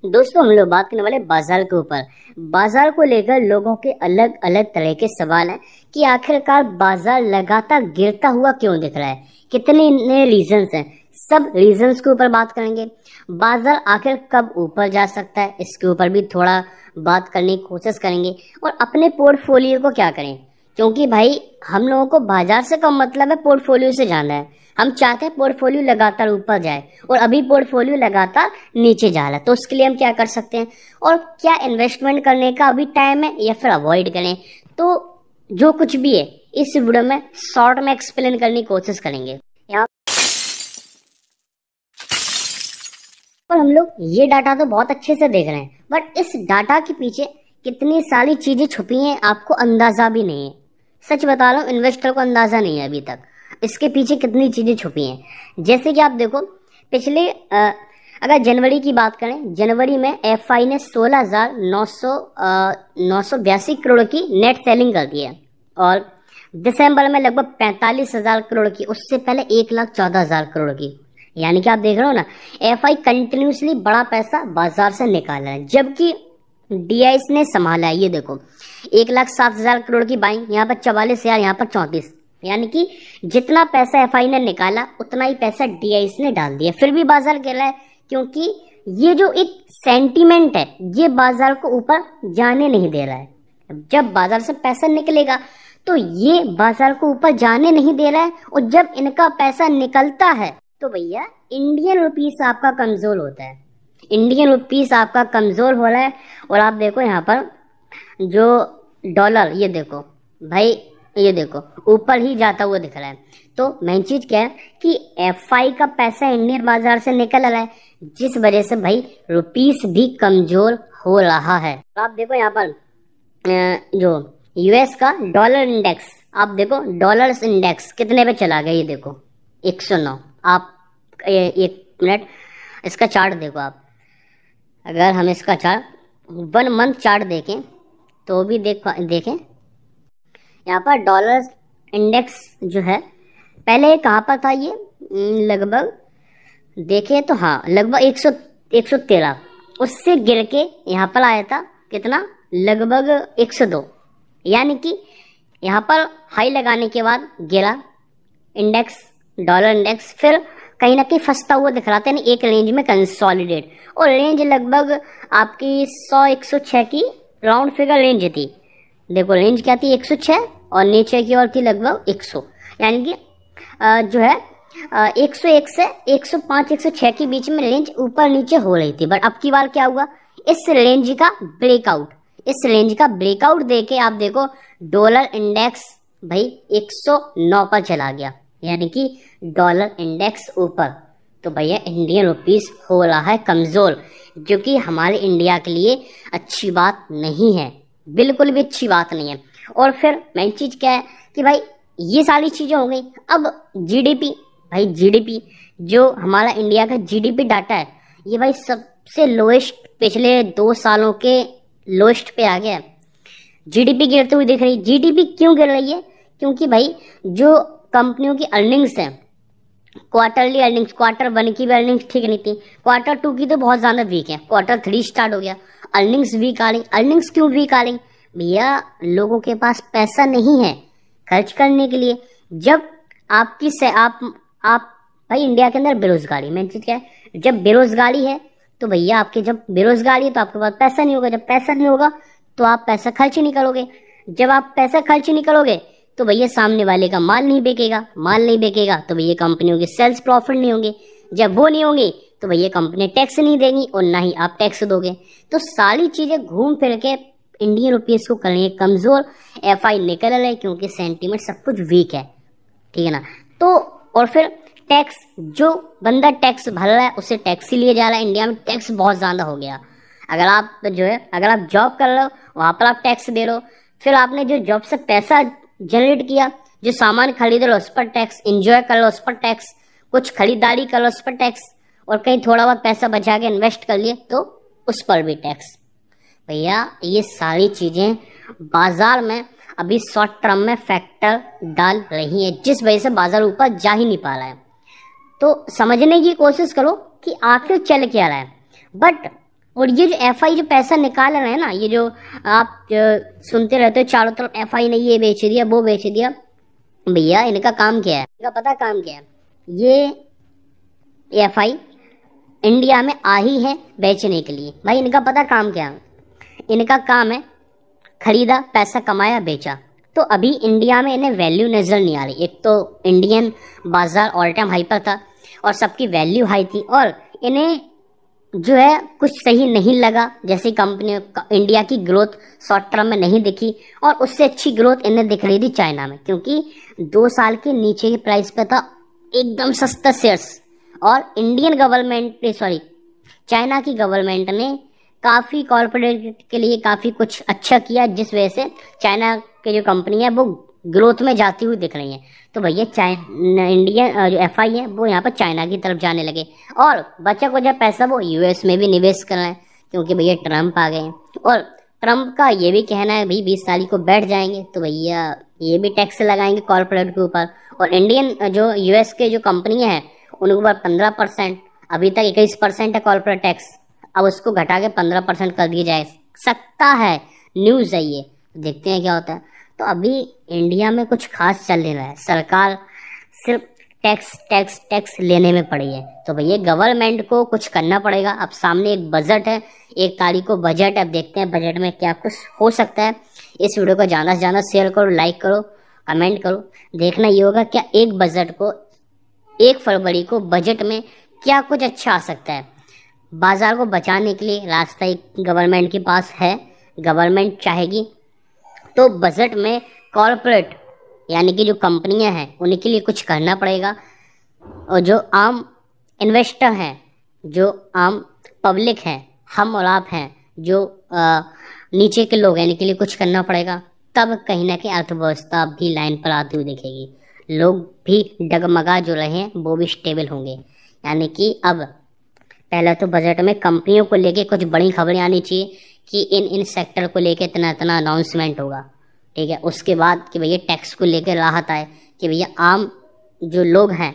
दोस्तों हम लोग बात करने वाले बाजार के ऊपर। बाजार को लेकर लोगों के अलग अलग तरह के सवाल हैं कि आखिरकार बाजार लगातार गिरता हुआ क्यों दिख रहा है, कितने नए रीजंस हैं। सब रीजंस के ऊपर बात करेंगे। बाजार आखिर कब ऊपर जा सकता है, इसके ऊपर भी थोड़ा बात करने की कोशिश करेंगे। और अपने पोर्टफोलियो को क्या करें, क्योंकि भाई हम लोगों को बाजार से कम मतलब है पोर्टफोलियो से जाना है। हम चाहते हैं पोर्टफोलियो लगातार ऊपर जाए और अभी पोर्टफोलियो लगातार नीचे जा रहा है, तो उसके लिए हम क्या कर सकते हैं और क्या इन्वेस्टमेंट करने का अभी टाइम है या फिर अवॉइड करें। तो जो कुछ भी है इस वीडियो में शॉर्ट में एक्सप्लेन करने की कोशिश करेंगे। यहाँ पर हम लोग ये डाटा तो बहुत अच्छे से देख रहे हैं, बट इस डाटा के पीछे कितनी सारी चीजें छुपी हैं आपको अंदाजा भी नहीं है। सच बता रहा हूँ, इन्वेस्टर को अंदाजा नहीं है अभी तक इसके पीछे कितनी चीजें छुपी हैं। जैसे कि आप देखो, पिछले अगर जनवरी की बात करें, जनवरी में एफआई ने 16,982 करोड़ की नेट सेलिंग कर दी है और दिसंबर में लगभग 45,000 करोड़ की, उससे पहले 1,14,000 करोड़ की। यानी कि आप देख रहे हो ना, एफआई कंटिन्यूसली बड़ा पैसा बाजार से निकाला है, जबकि डीआईएस ने संभाला है। ये देखो 1,07,000 करोड़ की बाइंग, यहाँ पर 44,000, यहाँ पर 34। यानी कि जितना पैसा एफआई ने निकाला उतना ही पैसा डीआईएस ने डाल दिया, फिर भी बाजार गिर रहा है। क्योंकि ये जो एक सेंटीमेंट है ये बाजार को ऊपर जाने नहीं दे रहा है। जब बाजार से पैसा निकलेगा तो ये बाजार को ऊपर जाने नहीं दे रहा है, और जब इनका पैसा निकलता है तो भैया इंडियन रुपीस आपका कमजोर होता है। इंडियन रुपीस आपका कमजोर हो रहा है। और आप देखो यहाँ पर जो डॉलर, ये देखो भाई, ये देखो ऊपर ही जाता हुआ दिख रहा है। तो मेन चीज क्या है कि एफआई का पैसा इंडियन बाजार से निकल रहा है, जिस वजह से भाई रुपीस भी कमजोर हो रहा है। तो आप देखो यहाँ पर जो यूएस का डॉलर इंडेक्स, आप देखो डॉलर इंडेक्स कितने पे चला गया, ये देखो 109। आप एक मिनट इसका चार्ट देखो। आप अगर हम इसका चार्ट 1 मंथ चार्ट देखें तो भी देखें यहाँ पर डॉलर इंडेक्स जो है पहले कहाँ पर था, ये लगभग देखें तो हाँ लगभग 113, उससे गिर के यहाँ पर आया था कितना, लगभग 102। यानी कि यहाँ पर हाई लगाने के बाद गिरा इंडेक्स, डॉलर इंडेक्स, फिर कहीं ना कहीं फंसता हुआ दिख रहा था, यानी एक रेंज में कंसोलिडेट। और रेंज लगभग आपकी 100-106 की राउंड फिगर रेंज थी। देखो रेंज क्या थी, 106, और नीचे की ओर थी लगभग 100। यानी कि जो है 101 से 105-106 के बीच में रेंज ऊपर नीचे हो रही थी। बट अब की बार क्या हुआ, इस रेंज का ब्रेकआउट देके आप देखो डॉलर इंडेक्स भाई 109 पर चला गया, यानी कि डॉलर इंडेक्स ऊपर। तो भैया इंडियन रुपीस हो रहा है कमजोर, जो कि हमारे इंडिया के लिए अच्छी बात नहीं है, बिल्कुल भी अच्छी बात नहीं है। और फिर मेन चीज क्या है कि भाई ये सारी चीजें हो गई। अब जीडीपी, भाई जीडीपी जो हमारा इंडिया का जीडीपी डाटा है, ये भाई सबसे लोएस्ट, पिछले 2 सालों के लोएस्ट पे आ गया। जीडीपी गिरते हुए दिख रही। जीडीपी क्यों गिर रही है, क्योंकि भाई जो कंपनियों की अर्निंग्स है, क्वार्टरली अर्निंग्स, Q1 की भी अर्निंग्स ठीक नहीं थी, Q2 की तो बहुत ज्यादा वीक है, Q3 स्टार्ट हो गया, अर्निंग्स वीक आ रही। अर्निंग्स क्यों वीक आ रही, भैया लोगों के पास पैसा नहीं है खर्च करने के लिए। जब आपकी से आप भाई इंडिया के अंदर बेरोजगारी, मेन चीज क्या है, जब बेरोजगारी है तो भैया आपके, जब बेरोजगारी है तो आपके पास पैसा नहीं होगा, जब पैसा नहीं होगा तो आप पैसा खर्च नहीं करोगे, जब आप पैसा खर्च नहीं करोगे तो भैया सामने वाले का माल नहीं बिकेगा, तो भैया कंपनियों के सेल्स प्रॉफिट नहीं होंगे, जब वो नहीं होंगे तो भैया कंपनी टैक्स नहीं देंगी और ना ही आप टैक्स दोगे। तो सारी चीजें घूम फिर के इंडियन रुपीस को करेंगे कमजोर। एफआई निकल रहा है क्योंकि सेंटीमेंट सब कुछ वीक है, ठीक है ना। तो और फिर टैक्स, जो बंदा टैक्स भर रहा है उससे टैक्स ही लिए जा रहा है। इंडिया में टैक्स बहुत ज्यादा हो गया। अगर आप जॉब कर रहे हो वहां पर आप टैक्स दे रहे हो, फिर आपने जो जॉब से पैसा जनरेट किया, जो सामान खरीद रहे हो उस पर टैक्स, एंजॉय कर रहे हो उस पर टैक्स, कुछ खरीदारी कर रहे हो उस पर टैक्स, और कहीं थोड़ा बहुत पैसा बचा के इन्वेस्ट कर लिए तो उस पर भी टैक्स। भैया ये सारी चीजें बाजार में अभी शॉर्ट टर्म में फैक्टर डाल रही है, जिस वजह से बाजार ऊपर जा ही नहीं पा रहा है। तो समझने की कोशिश करो कि आखिर चल क्या रहा है। बट और ये जो एफआई जो पैसा निकाल रहे हैं ना, ये जो आप सुनते रहते हो चारों तरफ एफआई ने ये बेच दिया वो बेच दिया, भैया इनका काम क्या है? इनका पता काम क्या है? ये एफआई इंडिया में आ ही है बेचने के लिए। भाई इनका पता काम क्या है? इनका काम है खरीदा, पैसा कमाया, बेचा। तो अभी इंडिया में इन्हें वैल्यू नजर नहीं आ रही। एक तो इंडियन बाजार ऑल टाइम हाई पर था और सबकी वैल्यू हाई थी, और इन्हें जो है कुछ सही नहीं लगा, जैसे कंपनी इंडिया की ग्रोथ शॉर्ट टर्म में नहीं दिखी, और उससे अच्छी ग्रोथ इन्हें दिख रही थी चाइना में, क्योंकि 2 साल के नीचे की प्राइस पे था एकदम सस्ता शेयर्स। और इंडियन गवर्नमेंट चाइना की गवर्नमेंट ने काफ़ी कॉर्पोरेट के लिए काफ़ी कुछ अच्छा किया, जिस वजह से चाइना की जो कंपनी है वो ग्रोथ में जाती हुई दिख रही है। तो भैया इंडियन जो एफआई है वो यहाँ पर चाइना की तरफ जाने लगे, और बचा कुचा पैसा वो यूएस में भी निवेश कर रहे हैं, क्योंकि भैया ट्रम्प आ गए हैं। और ट्रम्प का ये भी कहना है भाई 20 साल को बैठ जाएंगे तो भैया ये भी टैक्स लगाएंगे कॉर्पोरेट के ऊपर। और इंडियन जो यूएस के जो कंपनियां हैं उनके ऊपर 15%, अभी तक 21% है कॉर्पोरेट टैक्स, अब उसको घटा के 15% कर दिया जाए सकता है, न्यूज़ है ये, देखते हैं क्या होता है। तो अभी इंडिया में कुछ खास चल नहीं रहा है, सरकार सिर्फ टैक्स टैक्स टैक्स लेने में पड़ी है। तो भैया गवर्नमेंट को कुछ करना पड़ेगा। अब सामने एक बजट है, 1 तारीख को बजट है, अब देखते हैं बजट में क्या कुछ हो सकता है। इस वीडियो को ज़्यादा से ज़्यादा शेयर करो, लाइक करो, कमेंट करो। देखना ये होगा क्या एक बजट को 1 फरवरी को बजट में क्या कुछ अच्छा आ सकता है। बाजार को बचाने के लिए रास्ता एक गवर्नमेंट के पास है, गवर्नमेंट चाहेगी तो बजट में कॉर्पोरेट यानी कि जो कंपनियां हैं उनके लिए कुछ करना पड़ेगा, और जो आम इन्वेस्टर हैं, जो आम पब्लिक है, हम और आप हैं, जो नीचे के लोग हैं, इनके लिए कुछ करना पड़ेगा। तब कहीं ना कहीं अर्थव्यवस्था भी लाइन पर आती हुई दिखेगी, लोग भी डगमगा जो रहे हैं वो भी स्टेबल होंगे। यानी कि अब पहले तो बजट में कंपनियों को लेके कुछ बड़ी खबरें आनी चाहिए कि इन सेक्टर को लेके इतना इतना अनाउंसमेंट होगा, ठीक है। उसके बाद कि भैया टैक्स को लेकर राहत आए, कि भैया आम जो लोग हैं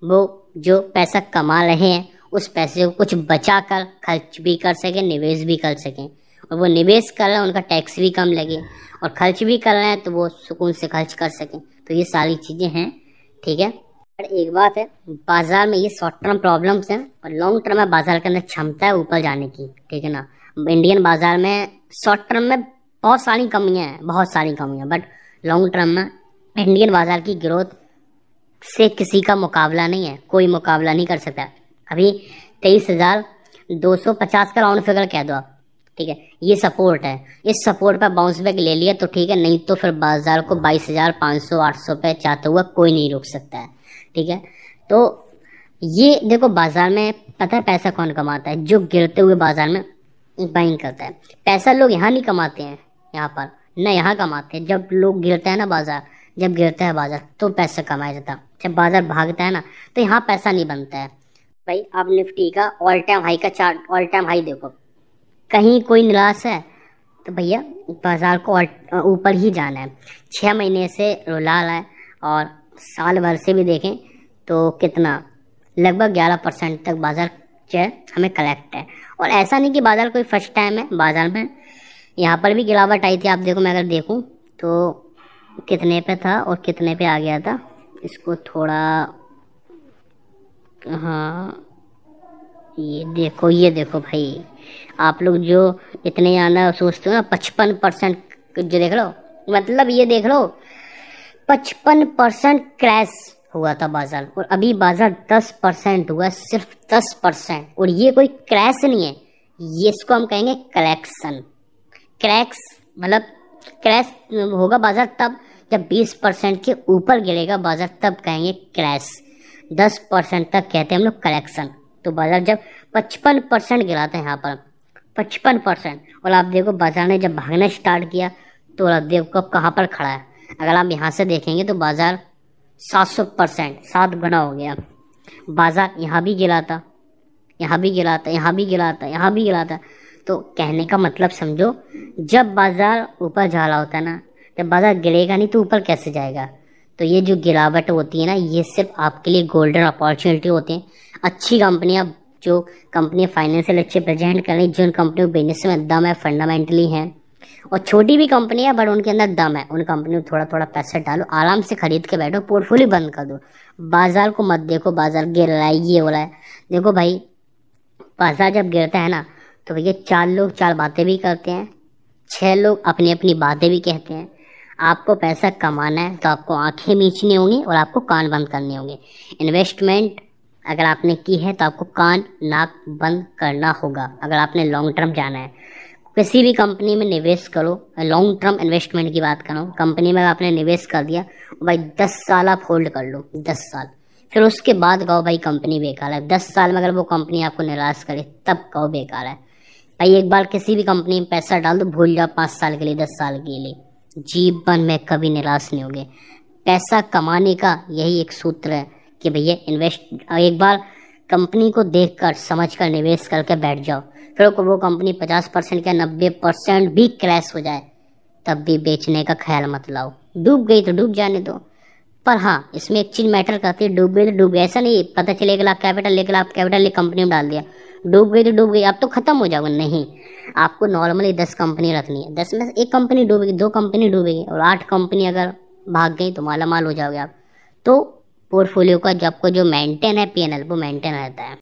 वो जो पैसा कमा रहे हैं उस पैसे को कुछ बचा कर खर्च भी कर सकें, निवेश भी कर सकें। और वो निवेश कर रहे हैं उनका टैक्स भी कम लगे, और खर्च भी कर रहे हैं तो वो सुकून से खर्च कर सकें। तो ये सारी चीज़ें हैं, ठीक है। पर एक बात है, बाजार में ये शॉर्ट टर्म प्रॉब्लम्स हैं और लॉन्ग टर्म में बाजार के अंदर क्षमता है ऊपर जाने की, ठीक है ना। इंडियन बाजार में शॉर्ट टर्म में बहुत सारी कमियां हैं, बहुत सारी कमियां, बट लॉन्ग टर्म में इंडियन बाजार की ग्रोथ से किसी का मुकाबला नहीं है, कोई मुकाबला नहीं कर सकता। अभी 23,250 का राउंड फिगर कह दो आप, ठीक है, ये सपोर्ट है। इस सपोर्ट पर बाउंस बैक ले लिया तो ठीक है, नहीं तो फिर बाजार को 22,500 800 पे जाते हुए कोई नहीं रोक सकता है, ठीक है। तो ये देखो, बाजार में पता है पैसा कौन कमाता है? जो गिरते हुए बाजार में बाइंग करता है। पैसा लोग यहाँ नहीं कमाते हैं, यहाँ पर न यहाँ कमाते हैं। जब लोग गिरता है ना बाजार, जब गिरता है बाजार तो पैसा कमाया जाता है। जब बाजार भागता है ना तो यहाँ पैसा नहीं बनता है। भाई आप निफ्टी का ऑल टाइम हाई का चार्ट, ऑल टाइम हाई देखो, कहीं कोई निराश है तो भैया बाजार को ऊपर ही जाना है। 6 महीने से रुला रहा है, और साल भर से भी देखें तो कितना लगभग 11% तक बाजार जो है हमें कलेक्ट है। और ऐसा नहीं कि बाजार कोई फर्स्ट टाइम है, बाजार में यहाँ पर भी गिरावट आई थी। आप देखो, मैं अगर देखूँ तो कितने पे था और कितने पे आ गया था, इसको थोड़ा, हाँ ये देखो भाई, आप लोग जो इतने ज़्यादा सोचते हो ना 55% जो देख लो, मतलब ये देख लो 55% क्रैश हुआ था बाजार, और अभी बाजार 10% हुआ, सिर्फ 10%। और ये कोई क्रैश नहीं है, ये इसको हम कहेंगे करेक्शन। क्रैक्स मतलब क्रैश होगा बाजार तब जब 20% के ऊपर गिरेगा बाजार, तब कहेंगे क्रैश। 10% तक कहते हैं हम लोग करेक्शन। तो बाजार जब 55% गिरा था यहाँ पर 55%, और आप देखो बाजार ने जब भागना स्टार्ट किया तो आप देखो कहाँ पर खड़ा है। अगर आप यहाँ से देखेंगे तो बाजार 700%, 7 गुना हो गया। बाजार यहाँ भी गिरा था, यहाँ भी गिरा था, यहाँ भी गिरा था, यहाँ भी गिरा था। तो कहने का मतलब समझो, जब बाजार ऊपर जा रहा होता है ना, जब बाजार गिरेगा नहीं तो ऊपर कैसे जाएगा। तो ये जो गिरावट होती है ना, ये सिर्फ आपके लिए गोल्डन अपॉर्चुनिटी होती है। अच्छी कंपनियां जो कंपनी फाइनेंशियल अच्छे प्रेजेंट कर रही, जिन कंपनियों बिजनेस में दम है, फंडामेंटली है, और छोटी भी कंपनी है बट उनके अंदर दम है, उन कंपनी में थोड़ा थोड़ा पैसा डालो, आराम से खरीद के बैठो, पोर्टफोलियो बंद कर दो। बाजार को मत देखो, बाजार गिर रहा है, ये हो रहा है। देखो भाई, बाजार जब गिरता है ना, तो भैया 4 लोग 4 बातें भी करते हैं, 6 लोग अपनी अपनी बातें भी कहते हैं। आपको पैसा कमाना है तो आपको आंखें मीचनी होंगी और आपको कान बंद करने होंगे। इन्वेस्टमेंट अगर आपने की है तो आपको कान नाक बंद करना होगा, अगर आपने लॉन्ग टर्म जाना है। किसी भी कंपनी में निवेश करो, लॉन्ग टर्म इन्वेस्टमेंट की बात कर रहा हूँ। कंपनी में आपने निवेश कर दिया भाई, 10 साल आप होल्ड कर लो, 10 साल, फिर उसके बाद कहो भाई कंपनी बेकार है। 10 साल में अगर वो कंपनी आपको निराश करे तब कहो बेकार है। भाई एक बार किसी भी कंपनी में पैसा डाल दो, भूल जाओ 5 साल के लिए, 10 साल के लिए, जीवन में कभी निराश नहीं होगे। पैसा कमाने का यही एक सूत्र है कि भैया इन्वेस्ट, एक बार कंपनी को देखकर समझकर निवेश करके बैठ जाओ, फिर वो कंपनी 50% या 90% भी क्रैश हो जाए तब भी बेचने का ख्याल मत लाओ। डूब गई तो डूब जाने दो। पर हाँ, इसमें एक चीज मैटर करती है, डूब गई तो डूब गई, ऐसा नहीं पता चले 1 लाख कैपिटल, 1 लाख कैपिटल एक कंपनी में डाल दिया, डूब गई तो डूब गई, अब तो खत्म हो जाओगे। नहीं, आपको नॉर्मली 10 कंपनी रखनी है, 10 में से 1 कंपनी डूबेगी, 2 कंपनी डूबेगी, और 8 कंपनी अगर भाग गई तो माला माल हो जाओगे आप। तो पोर्टफोलियो का जो आपको जो मेंटेन है, पीएनएल, वो मेंटेन रहता है।